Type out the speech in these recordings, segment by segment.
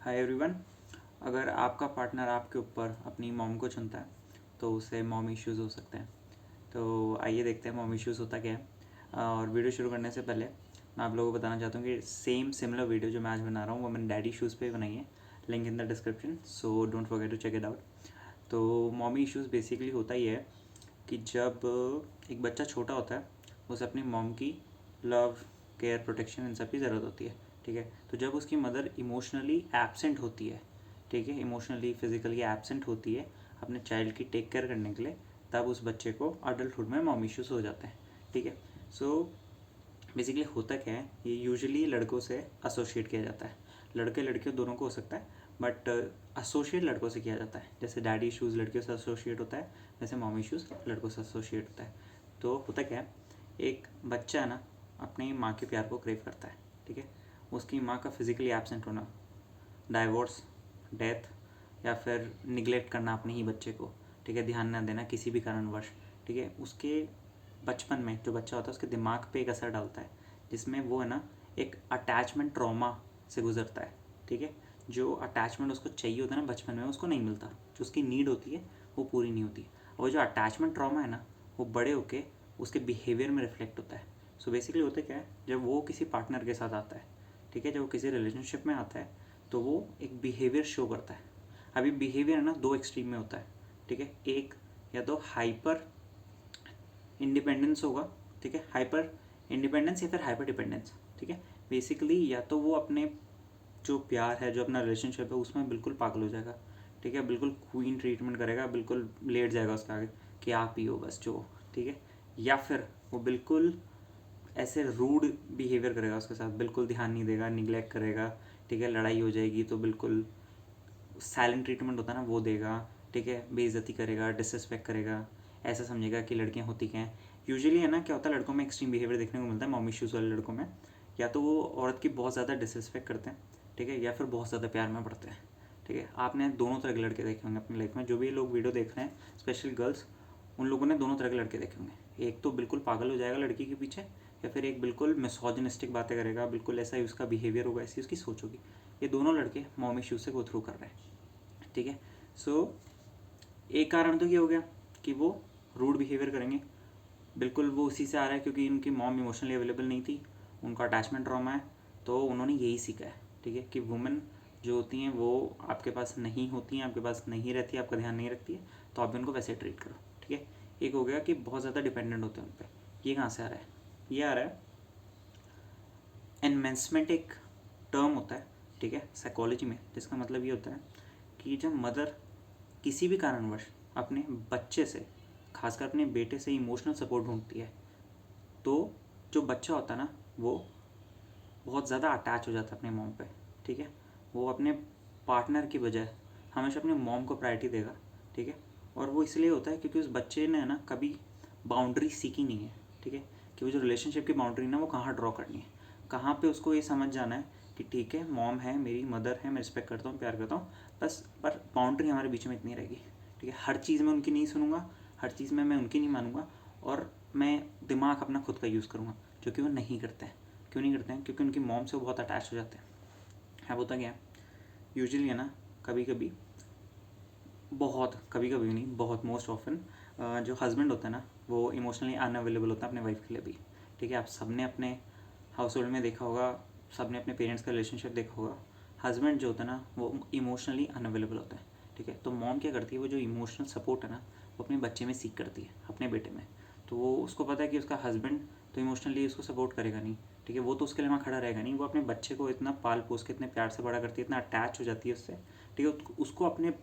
Hi everyone. अगर आपका partner आपके ऊपर अपनी मॉम को चुनता है तो उसे मॉम इश्यूज़ हो सकते हैं। तो आइए देखते हैं मॉम इश्यूज़ होता क्या है। और वीडियो शुरू करने से पहले मैं आप लोगों को बताना चाहता हूँ कि सिमिलर वीडियो जो मैं आज बना रहा हूँ वो मैंने डैडी इश्यूज़ पे बनाई है। Link in the description, so don't forget to check it out. तो मॉमी इश्यूज़ बेसिकली होता ही है कि जब एक बच्चा छोटा होता है उसे अपनी मॉम की लव, केयर, प्रोटेक्शन इन सब की ज़रूरत होती है। ठीक है, तो जब उसकी मदर इमोशनली एब्सेंट होती है, ठीक है, इमोशनली फिजिकली एब्सेंट होती है अपने चाइल्ड की टेक केयर करने के लिए, तब उस बच्चे को अडल्टहुड में मॉम इश्यूज़ हो जाते हैं। ठीक है, सो बेसिकली होता क्या है, ये यूजुअली लड़कों से एसोसिएट किया जाता है। लड़के लड़कियों दोनों को हो सकता है, बट एसोसिएट लड़कों से किया जाता है। जैसे डैडी इश्यूज़ लड़कियों से एसोसिएट होता है, वैसे मॉम इश्यूज़ लड़कों से एसोसिएट होता है। तो होता क्या है, एक बच्चा है ना अपनी माँ के प्यार को क्रेव करता है। ठीक है, उसकी माँ का फिजिकली एब्सेंट होना, डाइवोर्स, डेथ, या फिर निगलेक्ट करना अपने ही बच्चे को, ठीक है, ध्यान ना देना किसी भी कारणवश, ठीक है, उसके बचपन में जो बच्चा होता है उसके दिमाग पे एक असर डालता है, जिसमें वो है ना एक अटैचमेंट ट्रॉमा से गुजरता है। ठीक है, जो अटैचमेंट उसको चाहिए होता है ना बचपन में, उसको नहीं मिलता। जो उसकी नीड होती है वो पूरी नहीं होती। और जो अटैचमेंट ट्रॉमा है ना, वो बड़े होके उसके बिहेवियर में रिफ्लेक्ट होता है। सो बेसिकली होता क्या है, जब वो किसी पार्टनर के साथ आता है, ठीक है, जब वो किसी रिलेशनशिप में आता है, तो वो एक बिहेवियर शो करता है। अभी बिहेवियर है ना दो एक्सट्रीम में होता है। ठीक है, एक या तो हाइपर इंडिपेंडेंस होगा, ठीक है, हाइपर इंडिपेंडेंस या फिर हाइपर डिपेंडेंस। ठीक है, बेसिकली या तो वो अपने जो प्यार है, जो अपना रिलेशनशिप है, उसमें बिल्कुल पागल हो जाएगा। ठीक है, बिल्कुल क्वीन ट्रीटमेंट करेगा, बिल्कुल लेट जाएगा उसके आगे कि आप ही हो बस जो। ठीक है, या फिर वो बिल्कुल ऐसे रूड बिहेवियर करेगा उसके साथ, बिल्कुल ध्यान नहीं देगा, निगलेक्ट करेगा। ठीक है, लड़ाई हो जाएगी तो बिल्कुल साइलेंट ट्रीटमेंट होता है ना वो देगा। ठीक है, बेइज्जती करेगा, डिसरिस्पेक्ट करेगा, ऐसा समझेगा कि लड़कियां होती क्या हैं। यूजुअली है ना क्या होता है, लड़कों में एक्सट्रीम बिहेवियर देखने को मिलता है मॉम इश्यूज़ वाले लड़कों में। या तो वो औरत की बहुत ज़्यादा डिसरिस्पेक्ट करते हैं, ठीक है, या फिर बहुत ज़्यादा प्यार में पड़ते हैं। ठीक है, आपने दोनों तरह के लड़के देखे होंगे अपनी लाइफ में। जो भी लोग वीडियो देख रहे हैं, स्पेशली गर्ल्स, उन लोगों ने दोनों तरह के लड़के देखे होंगे। एक तो बिल्कुल पागल हो जाएगा लड़की के पीछे, या फिर एक बिल्कुल मिसोजिनिस्टिक बातें करेगा, बिल्कुल ऐसा ही उसका बिहेवियर होगा, ऐसी उसकी सोच होगी। ये दोनों लड़के मॉम इश्यूज से गो थ्रू कर रहे हैं। ठीक है, सो एक कारण तो ये हो गया कि वो रूड बिहेवियर करेंगे, बिल्कुल वो उसी से आ रहा है क्योंकि उनकी मॉम इमोशनली अवेलेबल नहीं थी, उनका अटैचमेंट ट्रॉमा है, तो उन्होंने यही सीखा है। ठीक है, कि वुमेन जो होती हैं वो आपके पास नहीं होती हैं, आपके पास नहीं रहती है, आपका ध्यान नहीं रखती है, तो आप भी उनको वैसे ट्रीट करो। ठीक है, एक हो गया कि बहुत ज़्यादा डिपेंडेंट होते हैं उन पर। ये कहाँ से आ रहा है, ये आ रहा है एनमेंसमेंट, एक टर्म होता है, ठीक है, साइकोलॉजी में, जिसका मतलब ये होता है कि जब मदर किसी भी कारणवश अपने बच्चे से, खासकर अपने बेटे से इमोशनल सपोर्ट ढूंढती है, तो जो बच्चा होता है ना वो बहुत ज़्यादा अटैच हो जाता है अपने मॉम पे। ठीक है, वो अपने पार्टनर की बजाय हमेशा अपने मॉम को प्रायोरिटी देगा। ठीक है, और वो इसलिए होता है क्योंकि उस बच्चे ने ना कभी बाउंड्री सीखी नहीं है। ठीक है, कि वो जो रिलेशनशिप की बाउंड्री ना वो कहाँ ड्रॉ करनी है, कहाँ पे उसको ये समझ जाना है कि ठीक है मॉम है, मेरी मदर है, मैं रिस्पेक्ट करता हूँ, प्यार करता हूँ, बस पर बाउंड्री हमारे बीच में इतनी रहेगी। ठीक है, हर चीज़ में उनकी नहीं सुनूंगा, हर चीज़ में मैं उनकी नहीं मानूंगा, और मैं दिमाग अपना खुद का यूज़ करूँगा, जो कि वो नहीं करते हैं। क्यों नहीं करते हैं, क्योंकि उनकी मॉम से वो बहुत अटैच हो जाते हैं। है होता क्या है, यूजुअली है ना कभी कभी, बहुत कभी कभी नहीं, बहुत मोस्ट ऑफन जो हस्बैंड होता है ना वो इमोशनली अनअवेलेबल होता है अपने वाइफ के लिए भी। ठीक है, आप सबने अपने हाउस होल्ड में देखा होगा, सबने अपने पेरेंट्स का रिलेशनशिप देखा होगा, हस्बैंड जो होता है ना वो इमोशनली अनअवेलेबल होता है। ठीक है, तो मॉम क्या करती है, वो जो इमोशनल सपोर्ट है ना वो अपने बच्चे में सीख करती है, अपने बेटे में। तो वो उसको पता है कि उसका हस्बैंड तो इमोशनली उसको सपोर्ट करेगा नहीं। ठीक है, वो तो उसके लिए वहाँ खड़ा रहेगा नहीं, वो अपने बच्चे को इतना पाल पोस के इतने प्यार से बड़ा करती है, इतना अटैच हो जाती है उससे। ठीक है, उसको अपने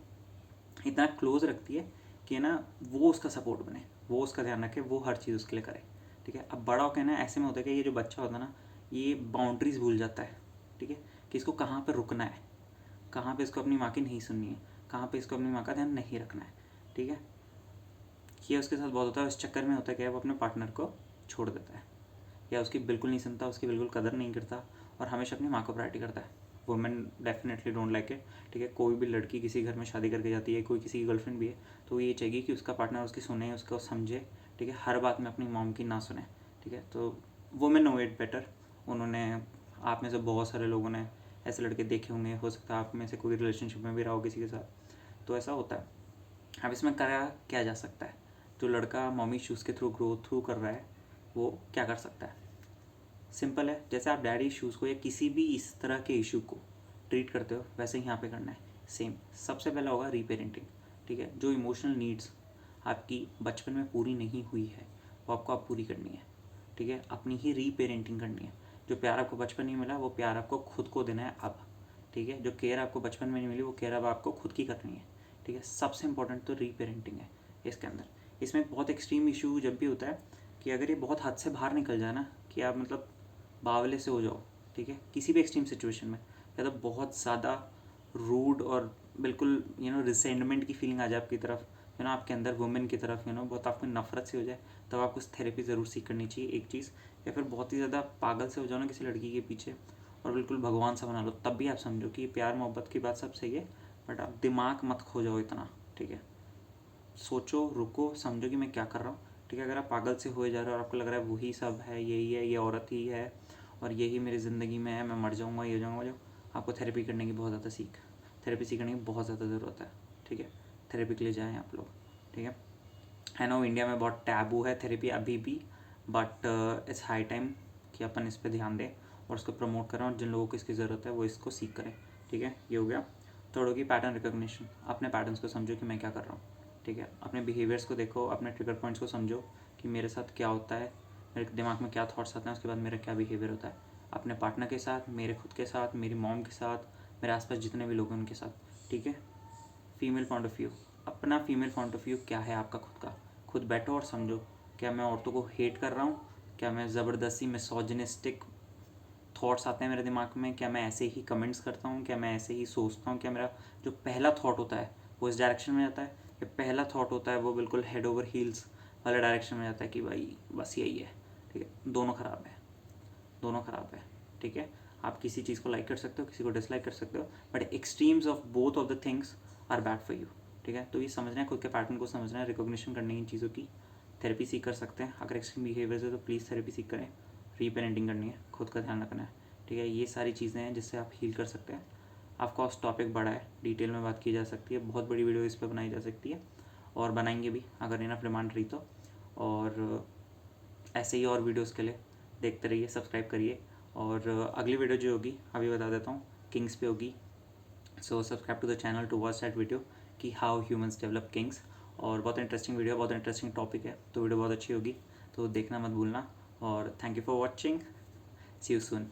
इतना क्लोज रखती है कि ना वो उसका सपोर्ट बने, वो उसका ध्यान रखे, वो हर चीज़ उसके लिए करे। ठीक है, अब बड़ा होकर ना ऐसे में होता है कि ये जो बच्चा होता है ना ये बाउंड्रीज भूल जाता है। ठीक है, कि इसको कहाँ पर रुकना है, कहाँ पे इसको अपनी माँ की नहीं सुननी है, कहाँ पे इसको अपनी माँ का ध्यान नहीं रखना है। ठीक है, ये उसके साथ बहुत होता है। इस चक्कर में होता है क्या, वो अपने पार्टनर को छोड़ देता है, या उसकी बिल्कुल नहीं सुनता, उसकी बिल्कुल कदर नहीं करता, और हमेशा अपनी माँ को प्रायोरिटी करता है। Women definitely don't like it. ठीक है, कोई भी लड़की किसी घर में शादी करके जाती है, कोई किसी की गर्लफ्रेंड भी है, तो ये चाहिए कि उसका पार्टनर उसकी सुने, उसको समझे। ठीक है, हर बात में अपनी मॉम की ना सुने। ठीक है, तो वुमेन नो इट बेटर। उन्होंने, आप में से बहुत सारे लोगों ने ऐसे लड़के देखे होंगे, हो सकता है आप में से कोई रिलेशनशिप में भी रहा हो किसी के साथ, तो ऐसा होता है। अब इसमें करा क्या जा सकता है, जो लड़का मॉमी इश्यूज़ के थ्रू कर रहा है वो क्या कर सकता है? सिंपल है, जैसे आप डैडी इश्यूज़ को या किसी भी इस तरह के इशू को ट्रीट करते हो वैसे ही यहाँ पे करना है सेम। सबसे पहला होगा रीपेरेंटिंग, ठीक है। जो इमोशनल नीड्स आपकी बचपन में पूरी नहीं हुई है वो आपको अब पूरी करनी है, ठीक है। अपनी ही रीपेरेंटिंग करनी है। जो प्यार आपको बचपन में मिला वो प्यार आपको खुद को देना है अब, ठीक है। जो केयर आपको बचपन में नहीं मिली वो केयर अब आपको खुद की करनी है, ठीक है। सबसे इंपॉर्टेंट तो रीपेरेंटिंग है इसके अंदर। इसमें बहुत एक्सट्रीम इशू जब भी होता है कि अगर ये बहुत हद से बाहर निकल जाए ना, कि आप मतलब बावले से हो जाओ, ठीक है, किसी भी एक्सट्रीम सिचुएशन में, या तो बहुत ज़्यादा रूड और बिल्कुल रिसेंटमेंट की फीलिंग आ जाए आपकी तरफ, आपके अंदर वुमेन की तरफ बहुत आपको नफरत से हो जाए, तब आपको थेरेपी ज़रूर सीख करनी चाहिए एक चीज़। या फिर बहुत ही ज़्यादा पागल से हो जाओ ना किसी लड़की के पीछे और बिल्कुल भगवान सा बना लो, तब भी आप समझो कि प्यार मोहब्बत की बात सब सही है, बट आप दिमाग मत खो जाओ इतना, ठीक है। सोचो, रुको, समझो कि मैं क्या कर रहा हूँ, ठीक है। अगर आप पागल से हो जा रहे हो और आपको लग रहा है वही सब है, यही है, ये औरत ही है और यही मेरी ज़िंदगी में है, मैं मर जाऊँगा, ये हो जाऊँगा, जो आपको थेरेपी करने की बहुत ज़्यादा थेरेपी सीखने की बहुत ज़्यादा ज़रूरत है, ठीक है। थेरेपी के लिए जाएँ आप लोग, ठीक है। आई नो इंडिया में बहुत टैबू है थेरेपी अभी भी, बट इट्स हाई टाइम कि अपन इस पर ध्यान दें और उसको प्रमोट करें, और जिन लोगों को इसकी ज़रूरत है वो इसको सीख करें, ठीक है। ये हो गया। थर्ड होगी पैटर्न रिकॉग्निशन। अपने पैटर्न्स को समझो कि मैं क्या कर रहा हूँ, ठीक है। अपने बिहेवियर्स को देखो, अपने ट्रिगर पॉइंट्स को समझो कि मेरे साथ क्या होता है, मेरे दिमाग में क्या थॉट्स आते हैं, उसके बाद मेरा क्या बिहेवियर होता है अपने पार्टनर के साथ, मेरे खुद के साथ, मेरी मॉम के साथ, मेरे आसपास जितने भी लोग हैं उनके साथ, ठीक है। फीमेल पॉइंट ऑफ व्यू, अपना फीमेल पॉइंट ऑफ व्यू क्या है आपका खुद का, खुद बैठो और समझो। क्या मैं औरतों को हेट कर रहा हूँ? क्या मैं ज़बरदस्ती मिसोजिनिस्टिक थॉट्स आते हैं मेरे दिमाग में? क्या मैं ऐसे ही कमेंट्स करता हूँ? क्या मैं ऐसे ही सोचता हूँ? क्या मेरा जो पहला थॉट होता है वो इस डायरेक्शन में जाता है, या पहला थॉट होता है वो बिल्कुल हेड ओवर हील्स वाले डायरेक्शन में जाता है कि भाई बस यही है, ठीक है। दोनों ख़राब है, दोनों ख़राब है, ठीक है। आप किसी चीज़ को लाइक कर सकते हो, किसी को डिसलाइक कर सकते हो, but extremes of both of the things are bad for you, ठीक है। तो ये समझना है, खुद के पैटर्न को समझना है, रिकॉग्निशन करनी है इन चीज़ों की। थेरेपी सीख कर सकते हैं अगर एक्सट्रीम बिहेवियर है तो प्लीज़ थेरेपी सीख करें। रीपेरेंटिंग करनी है, खुद का ध्यान रखना है, ठीक है। ये सारी चीज़ें हैं जिससे आप हील कर सकते हैं। ऑफकोर्स टॉपिक बड़ा है, डिटेल में बात की जा सकती है, बहुत बड़ी वीडियो इस पर बनाई जा सकती है और बनाएंगे भी अगर इनफ डिमांड रही तो। और ऐसे ही और वीडियोज़ के लिए देखते रहिए, सब्सक्राइब करिए। और अगली वीडियो जो होगी अभी बता देता हूँ, किंग्स पे होगी। So subscribe to the channel to watch that video कि हाउ ह्यूमंस डेवलप किंग्स। और बहुत इंटरेस्टिंग वीडियो, बहुत इंटरेस्टिंग टॉपिक है, तो वीडियो बहुत अच्छी होगी, तो देखना मत भूलना। और thank you for watching, see you soon.